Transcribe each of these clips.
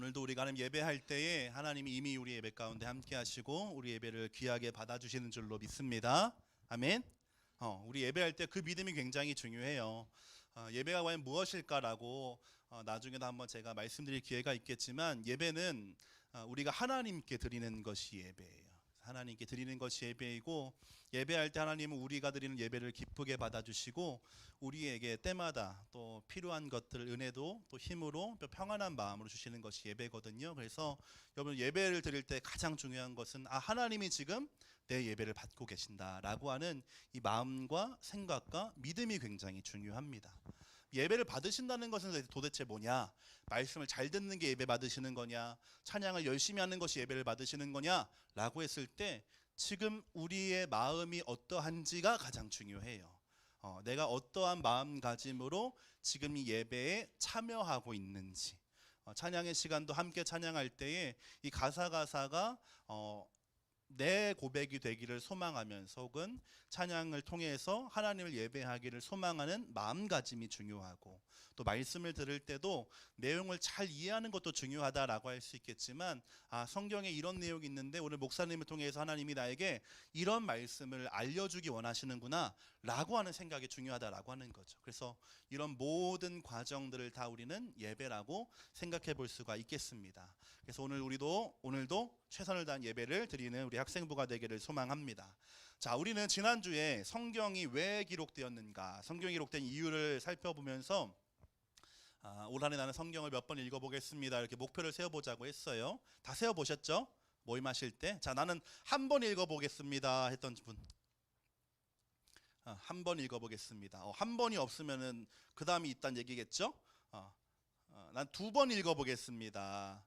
오늘도 우리가 하나님 예배할 때에 하나님이 이미 우리 예배 가운데 함께 하시고 우리 예배를 귀하게 받아주시는 줄로 믿습니다. 아멘. 우리 예배할 때 그 믿음이 굉장히 중요해요. 예배가 과연 무엇일까라고 나중에도 한번 제가 말씀드릴 기회가 있겠지만, 예배는 우리가 하나님께 드리는 것이 예배예요. 하나님께 드리는 것이 예배이고, 예배할 때 하나님은 우리가 드리는 예배를 기쁘게 받아주시고 우리에게 때마다 또 필요한 것들, 은혜도 또 힘으로 또 평안한 마음으로 주시는 것이 예배거든요. 그래서 여러분, 예배를 드릴 때 가장 중요한 것은 하나님이 지금 내 예배를 받고 계신다라고 하는 이 마음과 생각과 믿음이 굉장히 중요합니다. 예배를 받으신다는 것은 도대체 뭐냐? 말씀을 잘 듣는 게 예배 받으시는 거냐? 찬양을 열심히 하는 것이 예배를 받으시는 거냐? 라고 했을 때 지금 우리의 마음이 어떠한지가 가장 중요해요. 내가 어떠한 마음가짐으로 지금 이 예배에 참여하고 있는지. 찬양의 시간도 함께 찬양할 때에 이 가사가 내 고백이 되기를 소망하면서, 혹은 찬양을 통해서 하나님을 예배하기를 소망하는 마음가짐이 중요하고, 또 말씀을 들을 때도 내용을 잘 이해하는 것도 중요하다라고 할 수 있겠지만, 성경에 이런 내용이 있는데 오늘 목사님을 통해서 하나님이 나에게 이런 말씀을 알려주기 원하시는구나 라고 하는 생각이 중요하다라고 하는 거죠. 그래서 이런 모든 과정들을 다 우리는 예배라고 생각해 볼 수가 있겠습니다. 그래서 오늘도 최선을 다한 예배를 드리는 우리 학생부가 되기를 소망합니다. 자, 우리는 지난주에 성경이 왜 기록되었는가, 성경이 기록된 이유를 살펴보면서 올 한해 나는 성경을 몇 번 읽어보겠습니다, 이렇게 목표를 세워보자고 했어요. 다 세워보셨죠? 모임하실 때. 자, 나는 한 번 읽어보겠습니다 했던 분. 한 번 읽어보겠습니다. 한 번이 없으면은 그 다음이 있다는 얘기겠죠? 난 두 번 읽어보겠습니다.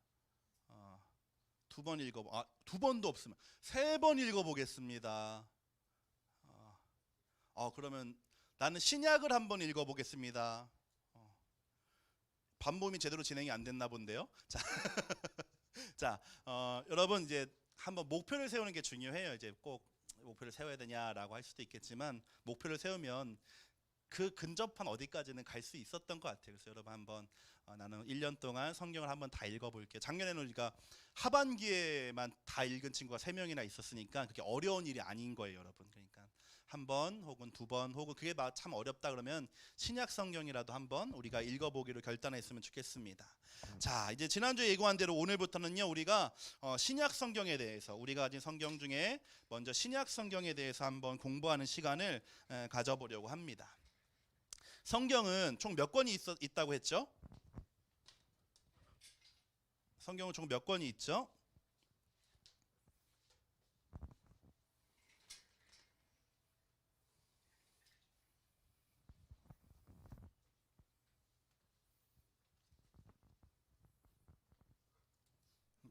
두 번도 없으면 세 번 읽어보겠습니다. 그러면 나는 신약을 한 번 읽어보겠습니다. 반모임이 제대로 진행이 안 됐나 본데요. 자, 여러분, 이제 한번 목표를 세우는 게 중요해요. 이제 꼭 목표를 세워야 되냐라고 할 수도 있겠지만, 목표를 세우면 그 근접한 어디까지는 갈 수 있었던 것 같아요. 그래서 여러분, 한번 나는 1년 동안 성경을 한번 다 읽어볼게요. 작년에는 우리가 하반기에만 다 읽은 친구가 3명이나 있었으니까 그게 어려운 일이 아닌 거예요, 여러분. 그러니까 한 번 혹은 두 번, 혹은 그게 참 어렵다 그러면 신약 성경이라도 한번 우리가 읽어보기로 결단했으면 좋겠습니다. 자, 이제 지난주에 예고한 대로 오늘부터는요, 우리가 신약 성경에 대해서, 우리가 가진 성경 중에 먼저 신약 성경에 대해서 한번 공부하는 시간을 가져보려고 합니다. 성경은 총 몇 권이 있다고 했죠? 성경은 총 몇 권이 있죠?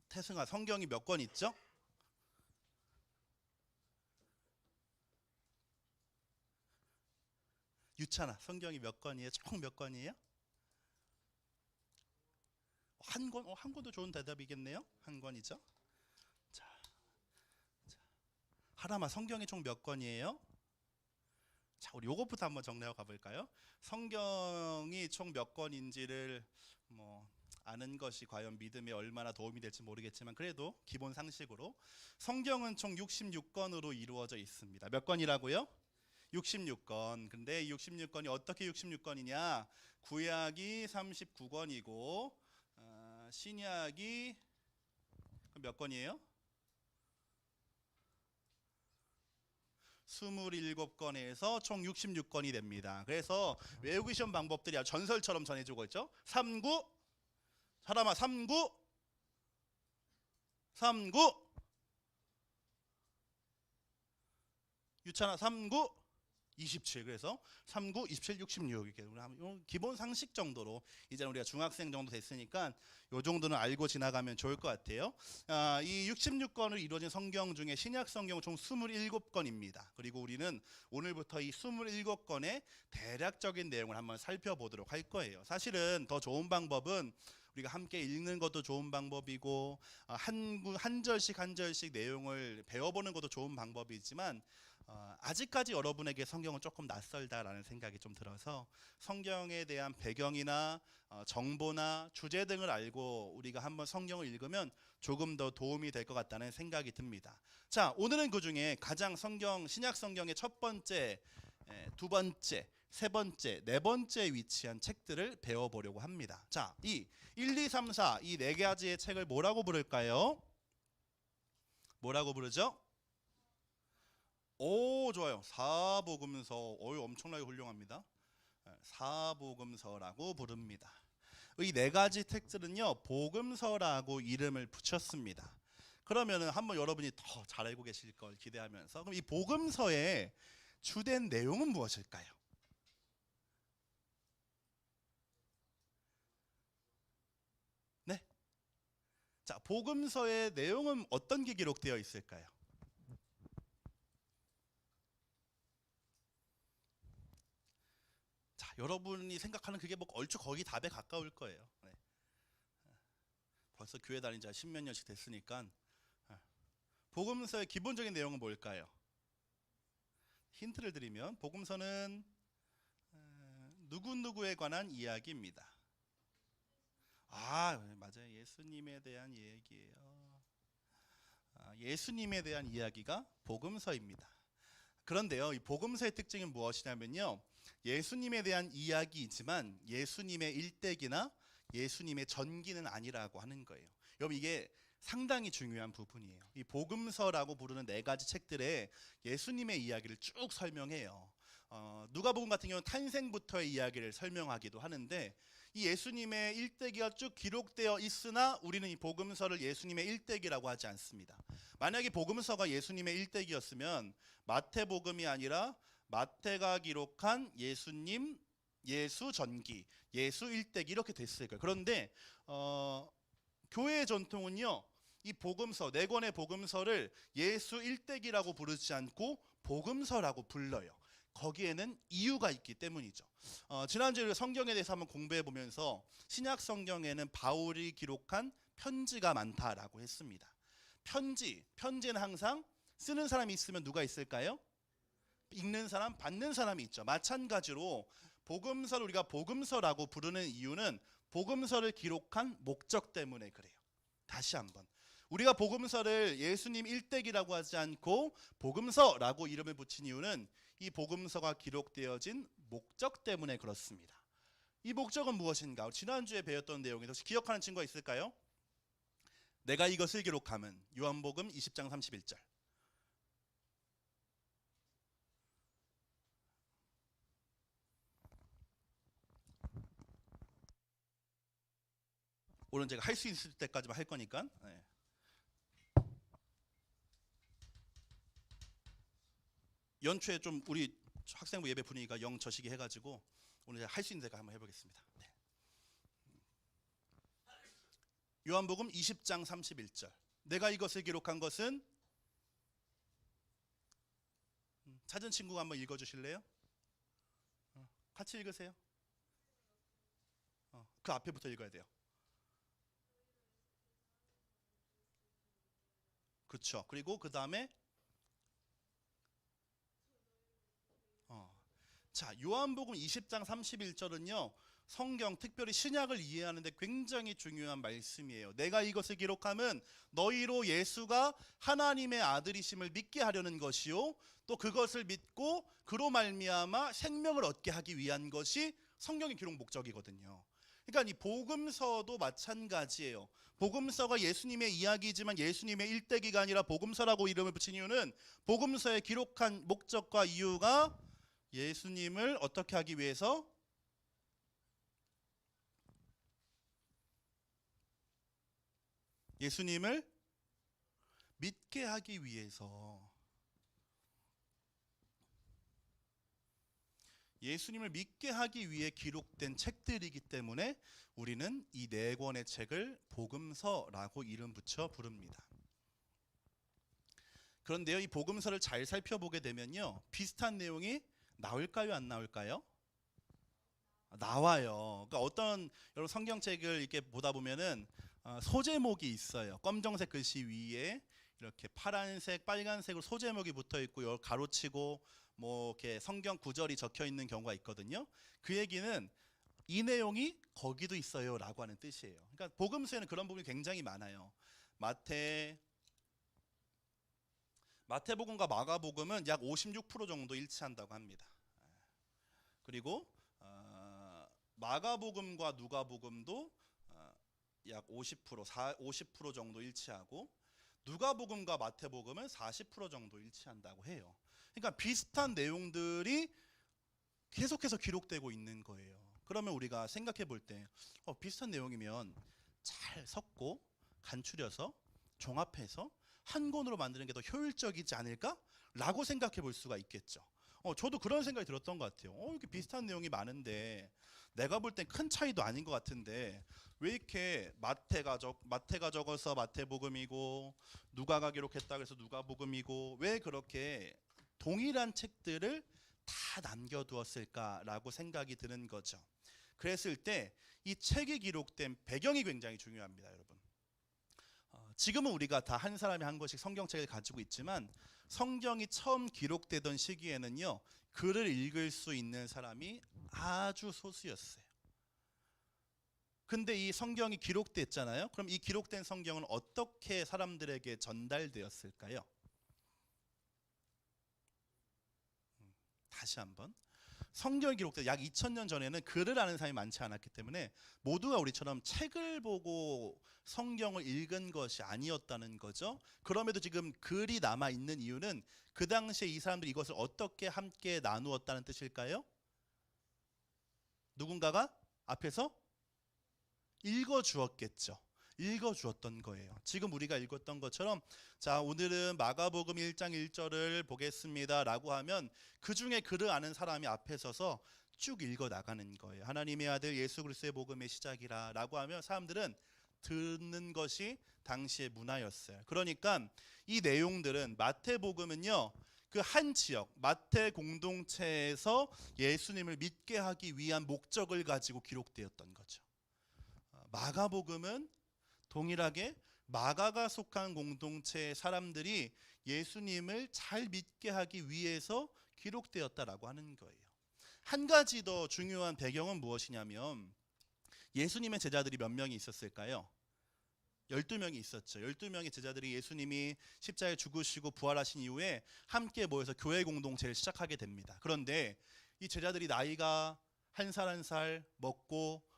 태승아, 성경이 몇 권 있죠? 유찬아, 성경이 몇 권이에요? 총 몇 권이에요? 한 권? 한 권도 좋은 대답이겠네요. 한 권이죠. 자, 하람아, 성경이 총 몇 권이에요? 자, 우리 요것부터 한번 정리하고 가볼까요? 성경이 총 몇 권인지를 아는 것이 과연 믿음에 얼마나 도움이 될지 모르겠지만, 그래도 기본 상식으로 성경은 총 66권으로 이루어져 있습니다. 몇 권이라고요? 66권. 근데 이 66권이 어떻게 66권이냐? 구약이 39권이고 신약이 몇 권이에요? 27권에서 총 66권이 됩니다. 그래서 외우기 시험 방법들이 전설처럼 전해지고 있죠. 39, 사람아, 39, 유찬아, 39, 27. 그래서 39, 27, 66 이렇게 우리 기본 상식 정도로, 이제 우리가 중학생 정도 됐으니까 요 정도는 알고 지나가면 좋을 것 같아요. 이 66권으로 이루어진 성경 중에 신약 성경은 총 27권입니다. 그리고 우리는 오늘부터 이 27권의 대략적인 내용을 한번 살펴보도록 할 거예요. 사실은 더 좋은 방법은 우리가 함께 읽는 것도 좋은 방법이고 한 절씩 한 절씩 내용을 배워보는 것도 좋은 방법이지만, 아직까지 여러분에게 성경은 조금 낯설다라는 생각이 좀 들어서 성경에 대한 배경이나 정보나 주제 등을 알고 우리가 한번 성경을 읽으면 조금 더 도움이 될 것 같다는 생각이 듭니다. 자, 오늘은 그 중에 가장 신약 성경의 첫 번째, 두 번째, 세 번째, 네 번째 위치한 책들을 배워보려고 합니다. 자, 이 1, 2, 3, 4 이 네 가지의 책을 뭐라고 부를까요? 뭐라고 부르죠? 오, 좋아요. 사복음서. 엄청나게 훌륭합니다. 사복음서라고 부릅니다. 이 네 가지 책들은요, 복음서라고 이름을 붙였습니다. 그러면은 한번 여러분이 더 잘 알고 계실 걸 기대하면서, 그럼 이 복음서의 주된 내용은 무엇일까요? 네. 자, 복음서의 내용은 어떤 게 기록되어 있을까요? 자, 여러분이 생각하는 그게 뭐 얼추 거의 답에 가까울 거예요. 네. 벌써 교회 다닌 지 십몇 년씩 됐으니까. 복음서의 기본적인 내용은 뭘까요? 힌트를 드리면 복음서는 누구누구에 관한 이야기입니다. 아, 맞아요. 예수님에 대한 얘기예요. 예수님에 대한 이야기가 복음서입니다. 그런데요, 이 복음서의 특징은 무엇이냐면요, 예수님에 대한 이야기이지만 예수님의 일대기나 예수님의 전기는 아니라고 하는 거예요. 여러분, 이게 상당히 중요한 부분이에요. 이 복음서라고 부르는 네 가지 책들에 예수님의 이야기를 쭉 설명해요. 누가복음 같은 경우는 탄생부터의 이야기를 설명하기도 하는데, 이 예수님의 일대기가 쭉 기록되어 있으나 우리는 이 복음서를 예수님의 일대기라고 하지 않습니다. 만약에 복음서가 예수님의 일대기였으면 마태복음이 아니라 마태가 기록한 예수님, 예수 전기, 예수 일대기 이렇게 됐을 거예요. 그런데 교회의 전통은요, 이 복음서, 네 권의 복음서를 예수 일대기라고 부르지 않고 복음서라고 불러요. 거기에는 이유가 있기 때문이죠. 지난주에 성경에 대해서 한번 공부해 보면서 신약 성경에는 바울이 기록한 편지가 많다라고 했습니다. 편지는 항상 쓰는 사람이 있으면 누가 있을까요? 읽는 사람, 받는 사람이 있죠. 마찬가지로 복음서를 우리가 복음서라고 부르는 이유는 복음서를 기록한 목적 때문에 그래요. 다시 한번, 우리가 복음서를 예수님 일대기라고 하지 않고 복음서라고 이름을 붙인 이유는 이 복음서가 기록되어진 목적 때문에 그렇습니다. 이 목적은 무엇인가? 지난주에 배웠던 내용에서 혹시 기억하는 친구가 있을까요? 내가 이것을 기록함은 요한복음 20장 31절. 오늘 제가 할 수 있을 때까지만 할 거니까. 네. 연초에 좀 우리 학생부 예배 분위기가 영 저시기 해가지고 오늘 할 수 있는 데가 한번 해보겠습니다. 네. 요한복음 20장 31절. 내가 이것을 기록한 것은, 찾은 친구가 한번 읽어주실래요? 같이 읽으세요. 그 앞에부터 읽어야 돼요. 그렇죠. 그리고 그 다음에 자, 요한복음 20장 31절은요, 성경 특별히 신약을 이해하는데 굉장히 중요한 말씀이에요. 내가 이것을 기록함은 너희로 예수가 하나님의 아들이심을 믿게 하려는 것이요, 또 그것을 믿고 그로 말미암아 생명을 얻게 하기 위한 것이 성경의 기록 목적이거든요. 그러니까 이 복음서도 마찬가지예요. 복음서가 예수님의 이야기지만 예수님의 일대기가 아니라 복음서라고 이름을 붙인 이유는 복음서에 기록한 목적과 이유가 예수님을 어떻게 하기 위해서? 예수님을 믿게 하기 위해서. 예수님을 믿게 하기 위해 기록된 책들이기 때문에 우리는 이 네 권의 책을 복음서라고 이름 붙여 부릅니다. 그런데요, 이 복음서를 잘 살펴보게 되면요, 비슷한 내용이 나올까요, 안 나올까요? 나와요. 그러니까 어떤 여러분 성경책을 이렇게 보다 보면은 소제목이 있어요. 검정색 글씨 위에 이렇게 파란색, 빨간색으로 소제목이 붙어 있고 가로치고 뭐 이렇게 성경 구절이 적혀 있는 경우가 있거든요. 그 얘기는 이 내용이 거기도 있어요라고 하는 뜻이에요. 그러니까 복음서에는 그런 부분이 굉장히 많아요. 마태복음과 마가복음은 약 56% 정도 일치한다고 합니다. 그리고 마가복음과 누가복음도 약 50% 정도 일치하고 누가복음과 마태복음은 40% 정도 일치한다고 해요. 그러니까 비슷한 내용들이 계속해서 기록되고 있는 거예요. 그러면 우리가 생각해 볼 때 비슷한 내용이면 잘 섞고 간추려서 종합해서 한 권으로 만드는 게 더 효율적이지 않을까라고 생각해 볼 수가 있겠죠. 저도 그런 생각이 들었던 것 같아요. 이렇게 비슷한 내용이 많은데 내가 볼 땐 큰 차이도 아닌 것 같은데 왜 이렇게 마태가 적어서 마태복음이고 누가가 기록했다 그래서 누가복음이고 왜 그렇게 동일한 책들을 다 남겨두었을까라고 생각이 드는 거죠. 그랬을 때 이 책이 기록된 배경이 굉장히 중요합니다, 여러분. 지금은 우리가 다 한 사람이 한 권씩 성경책을 가지고 있지만 성경이 처음 기록되던 시기에는요, 글을 읽을 수 있는 사람이 아주 소수였어요. 근데 이 성경이 기록됐잖아요. 그럼 이 기록된 성경은 어떻게 사람들에게 전달되었을까요? 다시 한번. 성경이 기록된 약 2000년 전에는 글을 아는 사람이 많지 않았기 때문에 모두가 우리처럼 책을 보고 성경을 읽은 것이 아니었다는 거죠. 그럼에도 지금 글이 남아 있는 이유는 그 당시에 이 사람들이 이것을 어떻게 함께 나누었다는 뜻일까요? 누군가가 앞에서 읽어 주었겠죠. 읽어 주었던 거예요. 지금 우리가 읽었던 것처럼 자, 오늘은 마가복음 1장 1절을 보겠습니다 라고 하면 그 중에 글을 아는 사람이 앞에 서서 쭉 읽어 나가는 거예요. 하나님의 아들 예수 그리스도의 복음의 시작이라 라고 하면 사람들은 듣는 것이 당시의 문화였어요. 그러니까 이 내용들은 마태복음은요, 그 한 지역 마태 공동체에서 예수님을 믿게 하기 위한 목적을 가지고 기록되었던 거죠. 마가복음은 동일하게 마가가 속한 공동체의 사람들이 예수님을 잘 믿게 하기 위해서 기록되었다라고 하는 거예요. 한 가지 더 중요한 배경은 무엇이냐면 예수님의 제자들이 몇 명이 있었을까요? 12명이 있었죠. 12명의 제자들이 예수님이 십자가에 죽으시고 부활하신 이후에 함께 모여서 교회 공동체를 시작하게 됩니다. 그런데 이 제자들이 나이가 한 살 한 살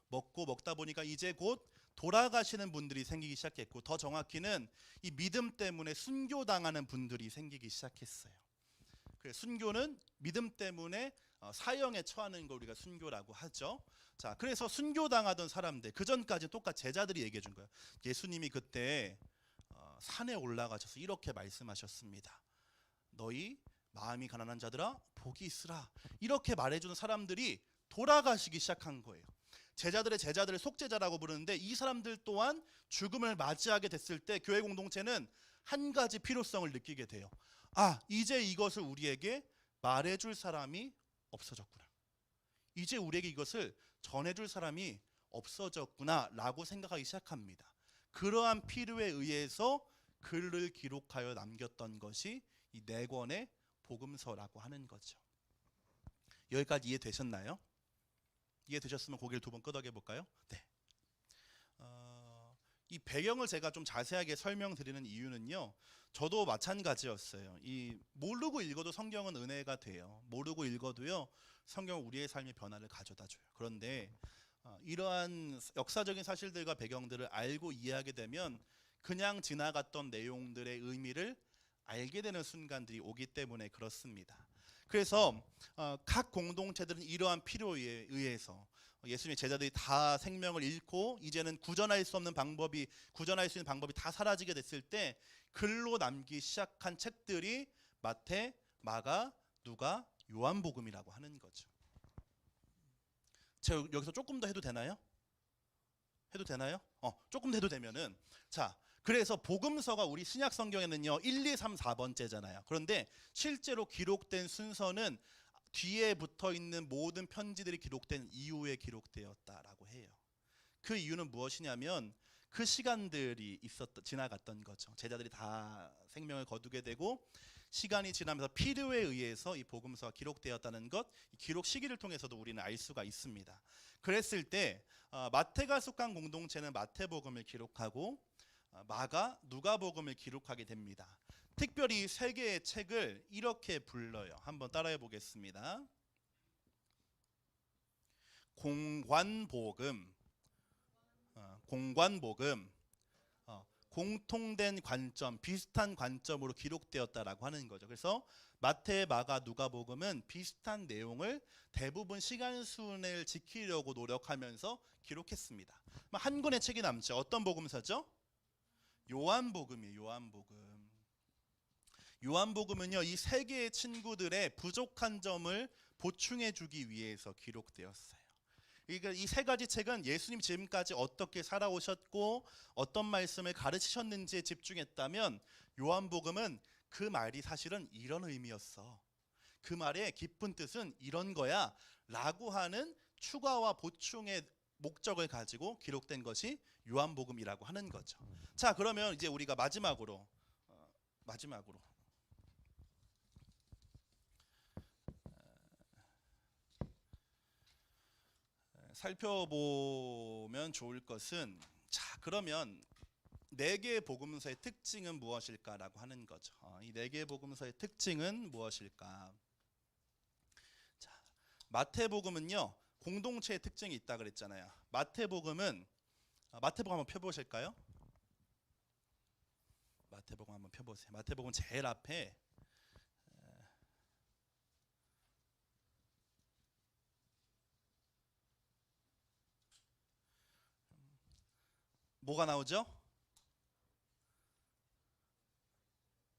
먹다 보니까 이제 곧 돌아가시는 분들이 생기기 시작했고, 더 정확히는 이 믿음 때문에 순교당하는 분들이 생기기 시작했어요. 순교는 믿음 때문에 사형에 처하는 걸 우리가 순교라고 하죠. 자, 그래서 순교당하던 사람들, 그 전까지 똑같이 제자들이 얘기해 준 거예요. 예수님이 그때 산에 올라가셔서 이렇게 말씀하셨습니다. 너희 마음이 가난한 자들아 복이 있으라. 이렇게 말해주는 사람들이 돌아가시기 시작한 거예요. 제자들의 제자들을 속제자라고 부르는데 이 사람들 또한 죽음을 맞이하게 됐을 때 교회 공동체는 한 가지 필요성을 느끼게 돼요. 이제 이것을 우리에게 말해줄 사람이 없어졌구나. 이제 우리에게 이것을 전해줄 사람이 없어졌구나 라고 생각하기 시작합니다. 그러한 필요에 의해서 글을 기록하여 남겼던 것이 이 4권의 복음서라고 하는 거죠. 여기까지 이해되셨나요? 이해되셨으면 고개를 2번 끄덕여 볼까요? 네. 이 배경을 제가 좀 자세하게 설명드리는 이유는요, 저도 마찬가지였어요. 모르고 읽어도 성경은 은혜가 돼요. 모르고 읽어도요, 성경은 우리의 삶의 변화를 가져다 줘요. 그런데 이러한 역사적인 사실들과 배경들을 알고 이해하게 되면 그냥 지나갔던 내용들의 의미를 알게 되는 순간들이 오기 때문에 그렇습니다. 그래서 각 공동체들은 이러한 필요에 의해서 예수님의 제자들이 다 생명을 잃고 이제는 구전할 수 있는 방법이 다 사라지게 됐을 때 글로 남기 시작한 책들이 마태, 마가, 누가, 요한복음이라고 하는 거죠. 제가 여기서 조금 더 해도 되나요? 해도 되나요? 조금 더 해도 되면은, 자, 그래서 복음서가 우리 신약 성경에는요 1, 2, 3, 4번째잖아요. 그런데 실제로 기록된 순서는 뒤에 붙어 있는 모든 편지들이 기록된 이후에 기록되었다라고 해요. 그 이유는 무엇이냐면 그 시간들이 지나갔던 거죠. 제자들이 다 생명을 거두게 되고 시간이 지나면서 필요에 의해서 이 복음서가 기록되었다는 것, 이 기록 시기를 통해서도 우리는 알 수가 있습니다. 그랬을 때 마태가 속한 공동체는 마태복음을 기록하고 마가 누가복음을 기록하게 됩니다. 특별히 세 개의 책을 이렇게 불러요. 한번 따라해 보겠습니다. 공관복음, 공관복음, 공통된 관점, 비슷한 관점으로 기록되었다라고 하는 거죠. 그래서 마태, 마가, 누가복음은 비슷한 내용을 대부분 시간 순을 지키려고 노력하면서 기록했습니다. 한 권의 책이 남죠. 어떤 복음서죠? 요한복음이에요. 요한복음. 요한복음은요, 이 세 개의 친구들의 부족한 점을 보충해 주기 위해서 기록되었어요. 그러니까 이 세 가지 책은 예수님 지금까지 어떻게 살아오셨고 어떤 말씀을 가르치셨는지에 집중했다면, 요한복음은 그 말이 사실은 이런 의미였어, 그 말의 깊은 뜻은 이런 거야 라고 하는 추가와 보충의 목적을 가지고 기록된 것이 요한복음이라고 하는 거죠. 자, 그러면 이제 우리가 마지막으로 살펴보면 좋을 것은, 자, 그러면 네 개의 복음서의 특징은 무엇일까라고 하는 거죠. 이 네 개의 복음서의 특징은 무엇일까? 자, 마태복음은요, 공동체의 특징이 있다 그랬잖아요. 마태복음 한번 펴보실까요? 마태복음 한번 펴보세요. 마태복음 제일 앞에 뭐가 나오죠?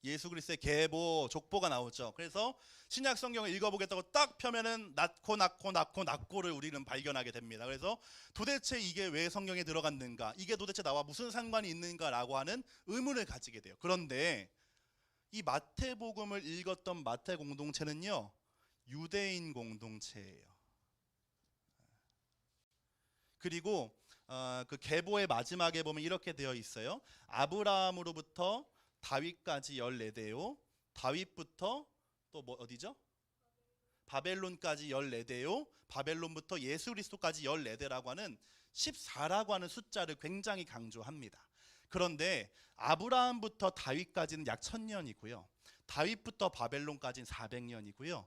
예수 그리스도의 계보, 족보가 나오죠. 그래서 신약 성경을 읽어보겠다고 딱 펴면은 낳고를 우리는 발견하게 됩니다. 그래서 도대체 이게 왜 성경에 들어갔는가, 이게 도대체 나와 무슨 상관이 있는가라고 하는 의문을 가지게 돼요. 그런데 이 마태복음을 읽었던 마태 공동체는요, 유대인 공동체예요. 그리고 그 계보의 마지막에 보면 이렇게 되어 있어요. 아브라함으로부터 다윗까지 14대요. 다윗부터 또 뭐 어디죠? 바벨론까지 14대요. 바벨론부터 예수 그리스도까지 14대라고 하는 14라고 하는 숫자를 굉장히 강조합니다. 그런데 아브라함부터 다윗까지는 약 1000년이고요. 다윗부터 바벨론까지는 400년이고요.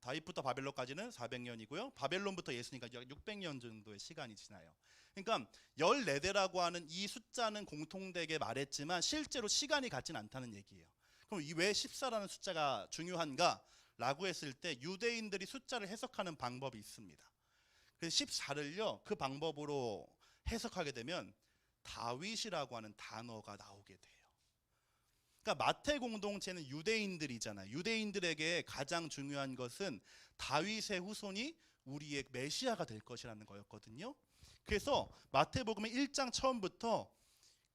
다윗부터 바벨론까지는 400년이고요. 바벨론부터 예수니까 약 600년 정도의 시간이 지나요. 그러니까 14대라고 하는 이 숫자는 공통되게 말했지만 실제로 시간이 같진 않다는 얘기예요. 그럼 왜 14라는 숫자가 중요한가라고 했을 때 유대인들이 숫자를 해석하는 방법이 있습니다. 그래서 14를요, 그 방법으로 해석하게 되면 다윗이라고 하는 단어가 나오게 돼요. 그러니까 마태 공동체는 유대인들이잖아요. 유대인들에게 가장 중요한 것은 다윗의 후손이 우리의 메시아가 될 것이라는 거였거든요. 그래서 마태복음의 1장 처음부터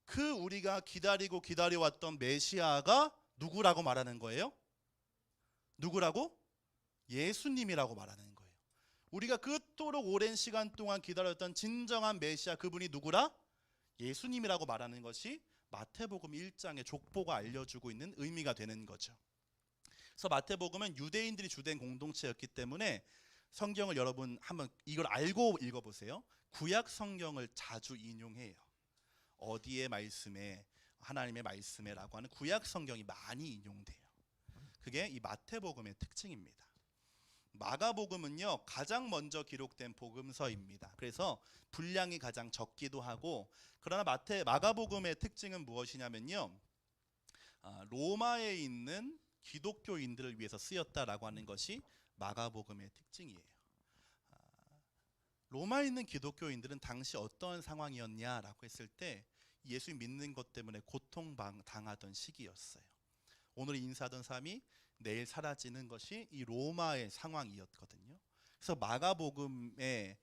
그 우리가 기다리고 기다려왔던 메시아가 누구라고 말하는 거예요? 누구라고? 예수님이라고 말하는 거예요. 우리가 그토록 오랜 시간 동안 기다렸던 진정한 메시아, 그분이 누구라? 예수님이라고 말하는 것이 마태복음 1장의 족보가 알려주고 있는 의미가 되는 거죠. 그래서 마태복음은 유대인들이 주된 공동체였기 때문에 성경을 여러분 한번 이걸 알고 읽어보세요. 구약 성경을 자주 인용해요. 어디의 말씀에, 하나님의 말씀에라고 하는 구약 성경이 많이 인용돼요. 그게 이 마태복음의 특징입니다. 마가복음은요, 가장 먼저 기록된 복음서입니다. 그래서 분량이 가장 적기도 하고, 그러나 마가복음의 특징은 무엇이냐면요, 로마에 있는 기독교인들을 위해서 쓰였다라고 하는 것이 마가복음의 특징이에요. 로마에 있는 기독교인들은 당시 어떤 상황이었냐라고 했을 때 예수 믿는 것 때문에 고통당하던 시기였어요. 오늘 인사하던 사람이 내일 사라지는 것이 이 로마의 상황이었거든요. 그래서 마가복음을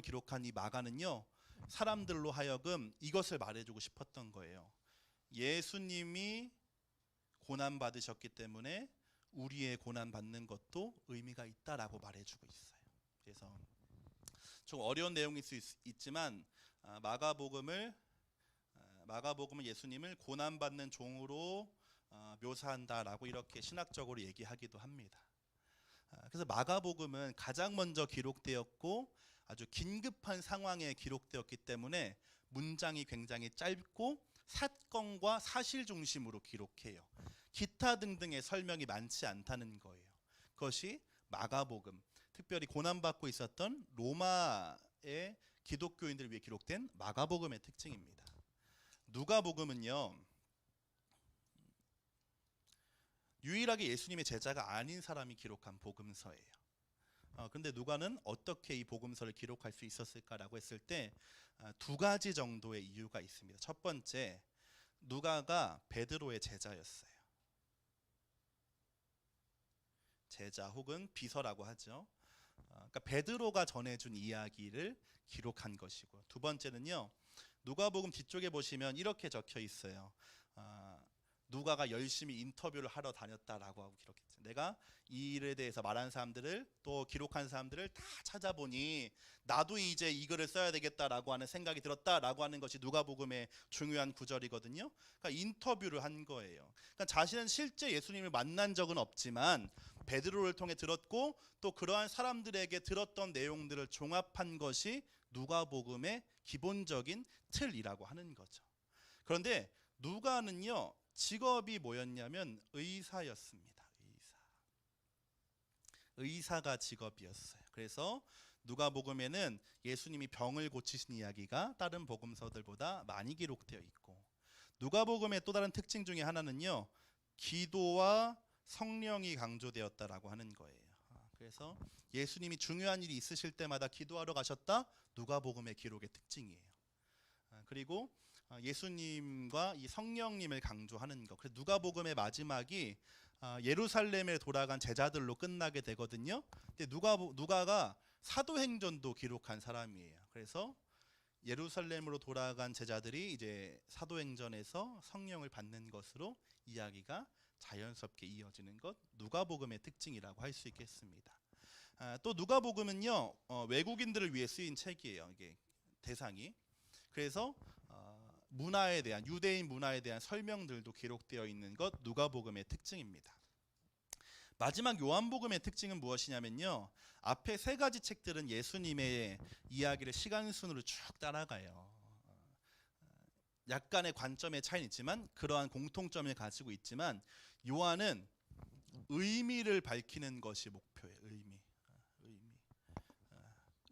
기록한 이 마가는요, 사람들로 하여금 이것을 말해주고 싶었던 거예요. 예수님이 고난 받으셨기 때문에 우리의 고난 받는 것도 의미가 있다라고 말해주고 있어요. 그래서 좀 어려운 내용일 수 있지만 마가복음은 예수님을 고난받는 종으로 묘사한다라고 이렇게 신학적으로 얘기하기도 합니다. 그래서 마가복음은 가장 먼저 기록되었고 아주 긴급한 상황에 기록되었기 때문에 문장이 굉장히 짧고 사건과 사실 중심으로 기록해요. 기타 등등의 설명이 많지 않다는 거예요. 그것이 마가복음, 특별히 고난받고 있었던 로마의 기독교인들을 위해 기록된 마가복음의 특징입니다. 누가복음은요, 유일하게 예수님의 제자가 아닌 사람이 기록한 복음서예요. 근데 누가는 어떻게 이 복음서를 기록할 수 있었을까라고 했을 때 두 가지 정도의 이유가 있습니다. 첫 번째, 누가가 베드로의 제자였어요. 제자 혹은 비서라고 하죠. 그러니까 베드로가 전해준 이야기를 기록한 것이고, 두 번째는요, 누가복음 뒤쪽에 보시면 이렇게 적혀 있어요. 누가가 열심히 인터뷰를 하러 다녔다라고 하고 기록했죠. 내가 이 일에 대해서 말한 사람들을 또 기록한 사람들을 다 찾아보니 나도 이제 이 글을 써야 되겠다라고 하는 생각이 들었다라고 하는 것이 누가복음의 중요한 구절이거든요. 그러니까 인터뷰를 한 거예요. 그러니까 자신은 실제 예수님을 만난 적은 없지만 베드로를 통해 들었고 또 그러한 사람들에게 들었던 내용들을 종합한 것이 누가복음의 기본적인 틀이라고 하는 거죠. 그런데 누가는요, 직업이 뭐였냐면 의사였습니다. 의사가 직업이었어요. 그래서 누가복음에는 예수님이 병을 고치신 이야기가 다른 복음서들보다 많이 기록되어 있고, 누가복음의 또 다른 특징 중에 하나는요, 기도와 성령이 강조되었다라고 하는 거예요. 그래서 예수님이 중요한 일이 있으실 때마다 기도하러 가셨다, 누가복음의 기록의 특징이에요. 그리고 예수님과 이 성령님을 강조하는 것. 그래서 누가복음의 마지막이 예루살렘에 돌아간 제자들로 끝나게 되거든요. 근데 누가가 사도행전도 기록한 사람이에요. 그래서 예루살렘으로 돌아간 제자들이 이제 사도행전에서 성령을 받는 것으로 이야기가 자연스럽게 이어지는 것, 누가복음의 특징이라고 할 수 있겠습니다. 또 누가복음은요, 외국인들을 위해 쓰인 책이에요. 이게 대상이. 그래서 문화에 대한, 유대인 문화에 대한 설명들도 기록되어 있는 것, 누가복음의 특징입니다. 마지막 요한복음의 특징은 무엇이냐면요, 앞에 세 가지 책들은 예수님의 이야기를 시간 순으로 쭉 따라가요. 약간의 관점의 차이는 있지만 그러한 공통점을 가지고 있지만, 요한은 의미를 밝히는 것이 목표예요.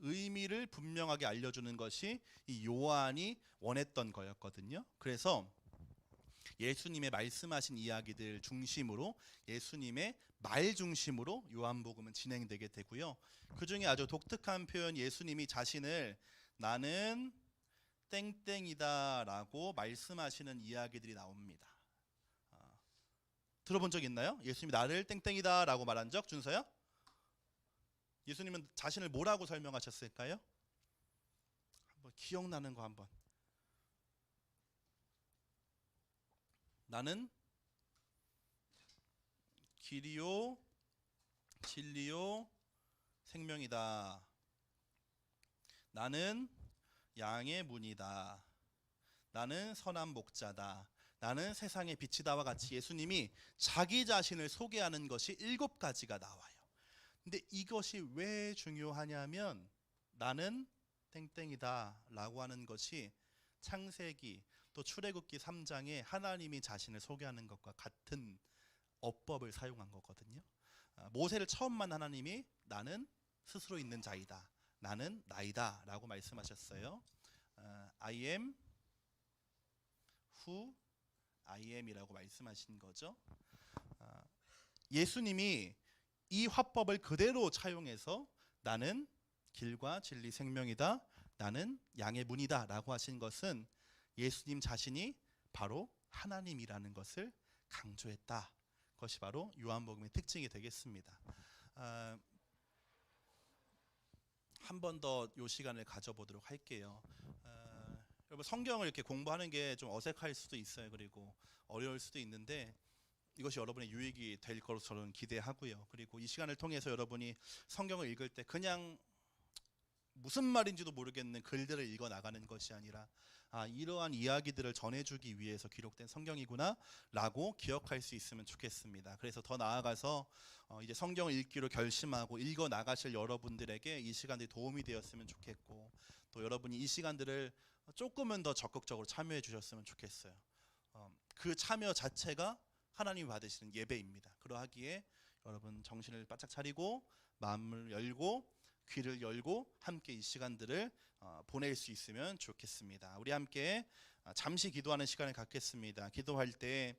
의미를 분명하게 알려주는 것이 이 요한이 원했던 거였거든요. 그래서 예수님의 말씀하신 이야기들 중심으로, 예수님의 말 중심으로 요한복음은 진행되게 되고요. 그 중에 아주 독특한 표현, 예수님이 자신을 나는 땡땡이다 라고 말씀하시는 이야기들이 나옵니다. 들어본 적 있나요? 예수님이 나를 땡땡이다 라고 말한 적, 준서요? 예수님은 자신을 뭐라고 설명하셨을까요? 한번 기억나는 거 한번. 나는 길이요 진리요 생명이다. 나는 양의 문이다. 나는 선한 목자다. 나는 세상의 빛이다와 같이 예수님이 자기 자신을 소개하는 것이 7가지가 나와요. 근데 이것이 왜 중요하냐면, 나는 땡땡이다 라고 하는 것이 창세기 또 출애굽기 3장에 하나님이 자신을 소개하는 것과 같은 어법을 사용한 거거든요. 모세를 처음 만난 하나님이 나는 스스로 있는 자이다, 나는 나이다 라고 말씀하셨어요. I am who I am 이라고 말씀하신 거죠. 예수님이 이 화법을 그대로 차용해서 나는 길과 진리 생명이다, 나는 양의 문이다 라고 하신 것은 예수님 자신이 바로 하나님이라는 것을 강조했다. 그것이 바로 요한복음의 특징이 되겠습니다. 한 번 더 이 시간을 가져보도록 할게요. 여러분, 성경을 이렇게 공부하는 게 좀 어색할 수도 있어요. 그리고 어려울 수도 있는데 이것이 여러분의 유익이 될 것으로 저는 기대하고요. 그리고 이 시간을 통해서 여러분이 성경을 읽을 때 그냥 무슨 말인지도 모르겠는 글들을 읽어 나가는 것이 아니라 이러한 이야기들을 전해주기 위해서 기록된 성경이구나라고 기억할 수 있으면 좋겠습니다. 그래서 더 나아가서 이제 성경을 읽기로 결심하고 읽어 나가실 여러분들에게 이 시간들이 도움이 되었으면 좋겠고, 또 여러분이 이 시간들을 조금은 더 적극적으로 참여해 주셨으면 좋겠어요. 그 참여 자체가 하나님이 받으시는 예배입니다. 그러하기에 여러분 정신을 바짝 차리고 마음을 열고 귀를 열고 함께 이 시간들을 보낼 수 있으면 좋겠습니다. 우리 함께 잠시 기도하는 시간을 갖겠습니다. 기도할 때